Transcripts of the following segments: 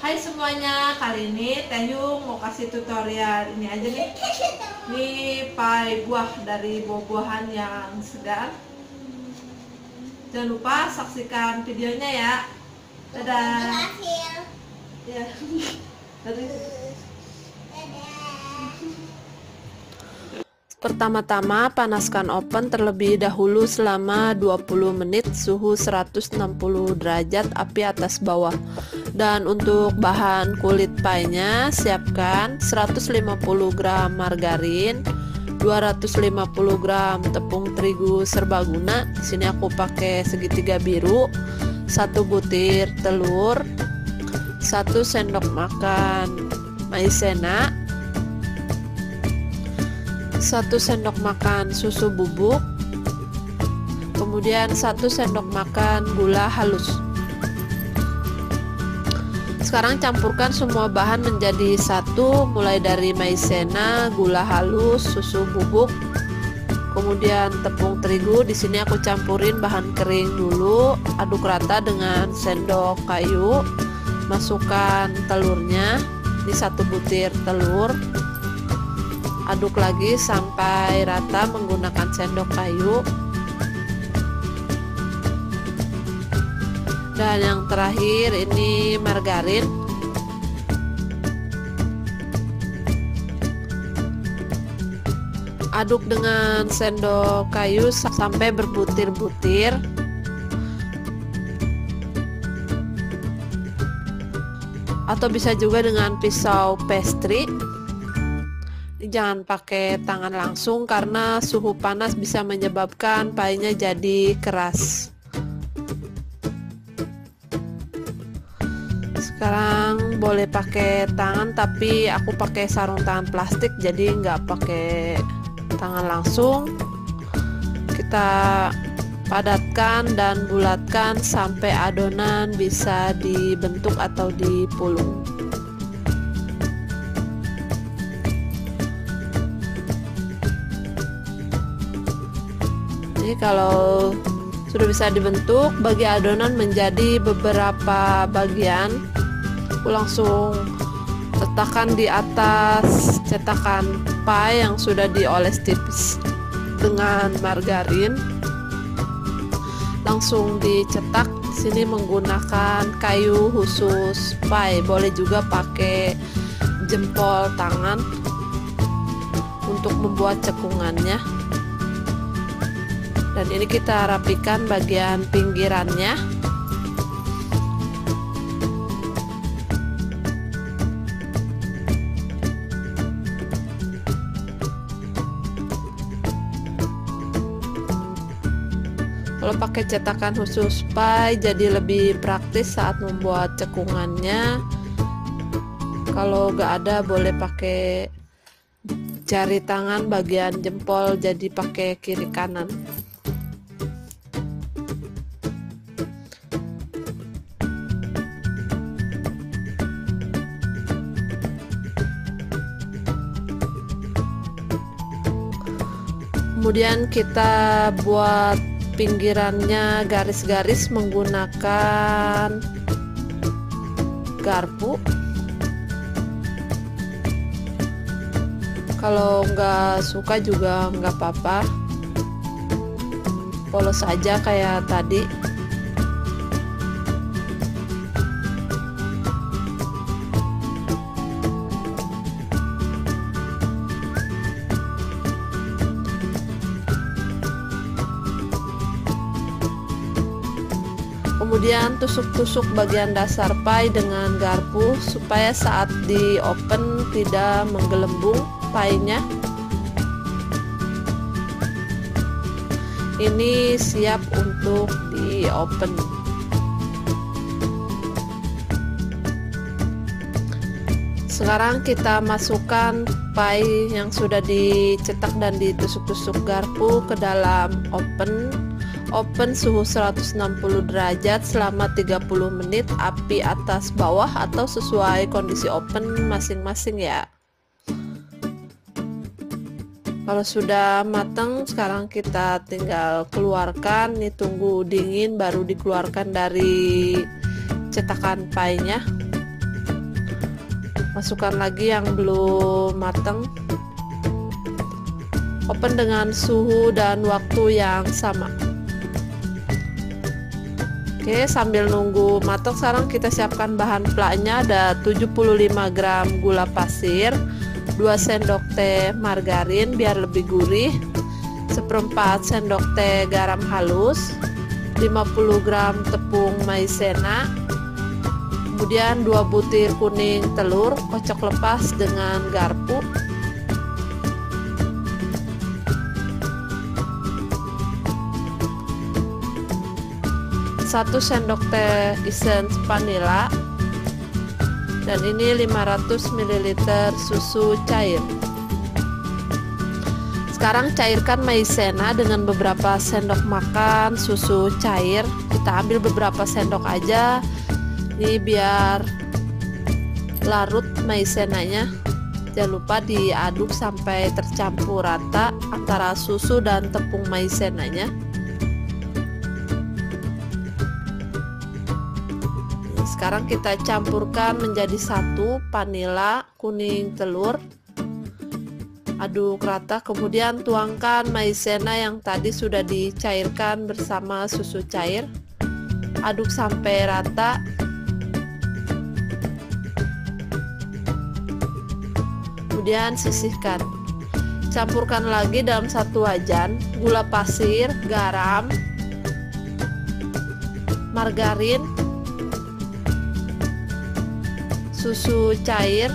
Hai semuanya, kali ini Teh Yung mau kasih tutorial ini aja nih. Ini pai buah dari buah-buahan yang segar. Jangan lupa saksikan videonya ya. Dadah. Ya. Pertama-tama panaskan oven terlebih dahulu selama 20 menit suhu 160 derajat api atas bawah. Dan untuk bahan kulit pie-nya siapkan 150 gram margarin, 250 gram tepung terigu serbaguna. Di sini aku pakai segitiga biru, 1 butir telur, 1 sendok makan maizena, 1 sendok makan susu bubuk, kemudian 1 sendok makan gula halus. Sekarang campurkan semua bahan menjadi satu, mulai dari maizena, gula halus, susu bubuk, kemudian tepung terigu. Di sini aku campurin bahan kering dulu, aduk rata dengan sendok kayu. Masukkan telurnya, ini 1 butir telur. Aduk lagi sampai rata menggunakan sendok kayu. Dan yang terakhir ini margarin. Aduk dengan sendok kayu sampai berbutir-butir. Atau bisa juga dengan pisau pastry. Jangan pakai tangan langsung karena suhu panas bisa menyebabkan pie-nya jadi keras. Sekarang boleh pakai tangan, tapi aku pakai sarung tangan plastik jadi nggak pakai tangan langsung. Kita padatkan dan bulatkan sampai adonan bisa dibentuk atau dipulung. Jadi kalau sudah bisa dibentuk, bagi adonan menjadi beberapa bagian. Aku langsung letakkan di atas cetakan pie yang sudah dioles tipis dengan margarin. Langsung dicetak. Di sini menggunakan kayu khusus pie. Boleh juga pakai jempol tangan untuk membuat cekungannya. Dan ini kita rapikan bagian pinggirannya. Kalau pakai cetakan khusus pie jadi lebih praktis saat membuat cekungannya. Kalau nggak ada boleh pakai jari tangan bagian jempol, jadi pakai kiri kanan. Kemudian kita buat pinggirannya garis-garis menggunakan garpu. Kalau nggak suka juga nggak apa-apa, polos aja kayak tadi. Kemudian tusuk-tusuk bagian dasar pie dengan garpu supaya saat di oven tidak menggelembung pie-nya. Ini siap untuk di oven. Sekarang kita masukkan pie yang sudah dicetak dan ditusuk-tusuk garpu ke dalam oven. Oven suhu 160 derajat selama 30 menit, api atas bawah atau sesuai kondisi oven masing-masing ya. Kalau sudah matang, sekarang kita tinggal keluarkan. Nih, tunggu dingin baru dikeluarkan dari cetakan pie-nya. Masukkan lagi yang belum matang. Open dengan suhu dan waktu yang sama. Oke, sambil nunggu matang sekarang kita siapkan bahan plaknya. Ada 75 gram gula pasir, 2 sendok teh margarin biar lebih gurih, 1/4 sendok teh garam halus, 50 gram tepung maizena, kemudian 2 butir kuning telur, kocok lepas dengan garpu, 1 sendok teh essence vanila, dan ini 500 ml susu cair. Sekarang cairkan maizena dengan beberapa sendok makan susu cair. Kita ambil beberapa sendok aja, ini biar larut maizenanya. Jangan lupa diaduk sampai tercampur rata antara susu dan tepung maizenanya. Sekarang kita campurkan menjadi satu vanila, kuning telur, aduk rata, kemudian tuangkan maizena yang tadi sudah dicairkan bersama susu cair, aduk sampai rata. Kemudian sisihkan. Campurkan lagi dalam satu wajan gula pasir, garam, margarin, susu cair,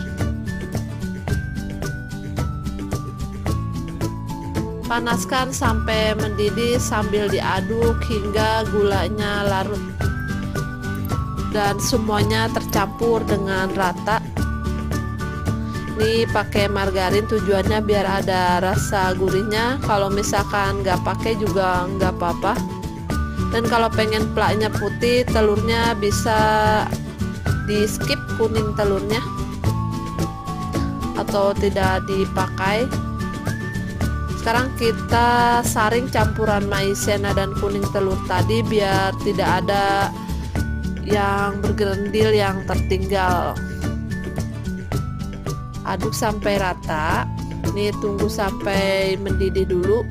panaskan sampai mendidih sambil diaduk hingga gulanya larut dan semuanya tercampur dengan rata. Ini pakai margarin tujuannya biar ada rasa gurihnya. Kalau misalkan nggak pakai juga nggak apa-apa. Dan kalau pengen plaknya putih, telurnya bisa di skip kuning telurnya atau tidak dipakai. Sekarang kita saring campuran maizena dan kuning telur tadi biar tidak ada yang bergerendil yang tertinggal. Aduk sampai rata. Ini tunggu sampai mendidih dulu.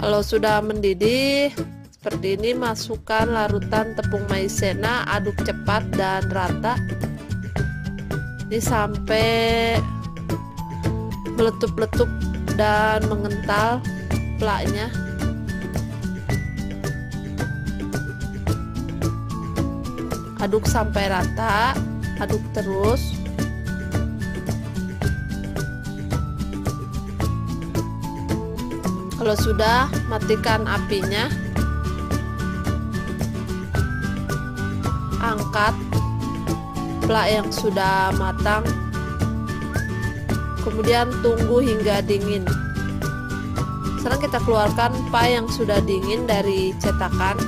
Kalau sudah mendidih seperti ini, masukkan larutan tepung maizena, aduk cepat dan rata. Ini sampai meletup-letup dan mengental plaknya. Aduk sampai rata, aduk terus. Kalau sudah, matikan apinya. Angkat plak yang sudah matang. Kemudian tunggu hingga dingin. Sekarang kita keluarkan pie yang sudah dingin dari cetakan.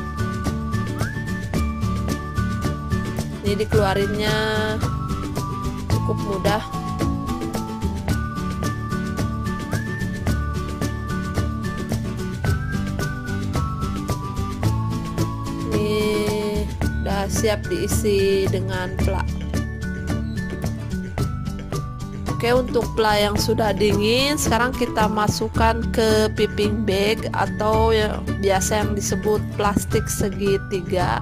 Ini dikeluarinnya cukup mudah. Siap diisi dengan plak. Oke, untuk plak yang sudah dingin sekarang kita masukkan ke piping bag atau yang biasa yang disebut plastik segitiga.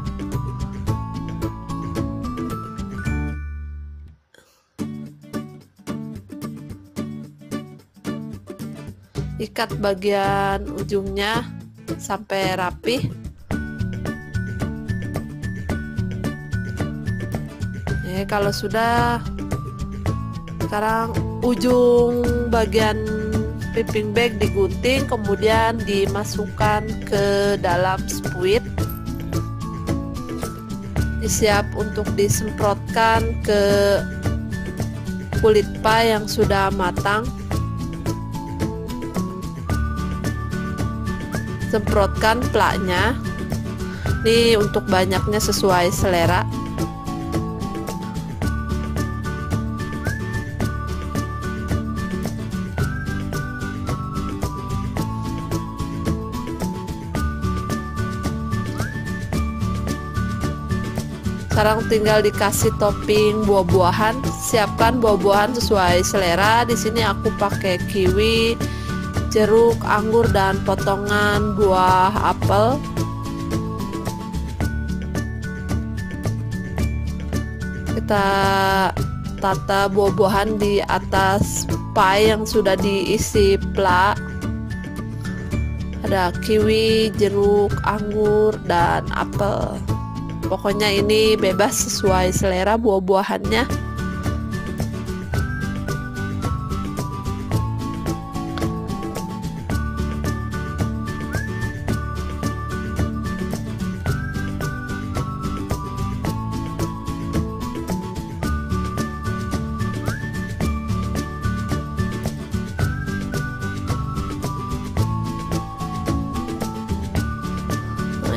Ikat bagian ujungnya sampai rapih. Kalau sudah, sekarang ujung bagian piping bag digunting, kemudian dimasukkan ke dalam spuit. Siap untuk disemprotkan ke kulit pie yang sudah matang. Semprotkan plaknya. Ini untuk banyaknya sesuai selera. Sekarang tinggal dikasih topping buah-buahan. Siapkan buah-buahan sesuai selera. Di sini aku pakai kiwi, jeruk, anggur, dan potongan buah apel. Kita tata buah-buahan di atas pie yang sudah diisi plak. Ada kiwi, jeruk, anggur, dan apel. Pokoknya ini bebas sesuai selera buah-buahannya.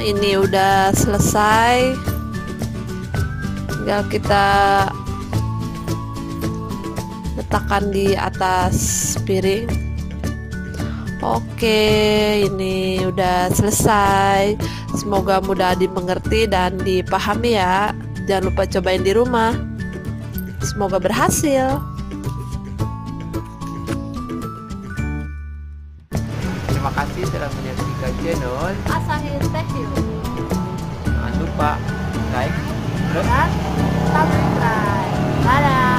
Ini udah selesai, tinggal kita letakkan di atas piring. Oke, ini udah selesai. Semoga mudah dimengerti dan dipahami ya. Jangan lupa cobain di rumah. Semoga berhasil. Terima kasih telah menyaksikan channel Asahin Teh Yuk. Jangan lupa like, Dan subscribe. Dadah.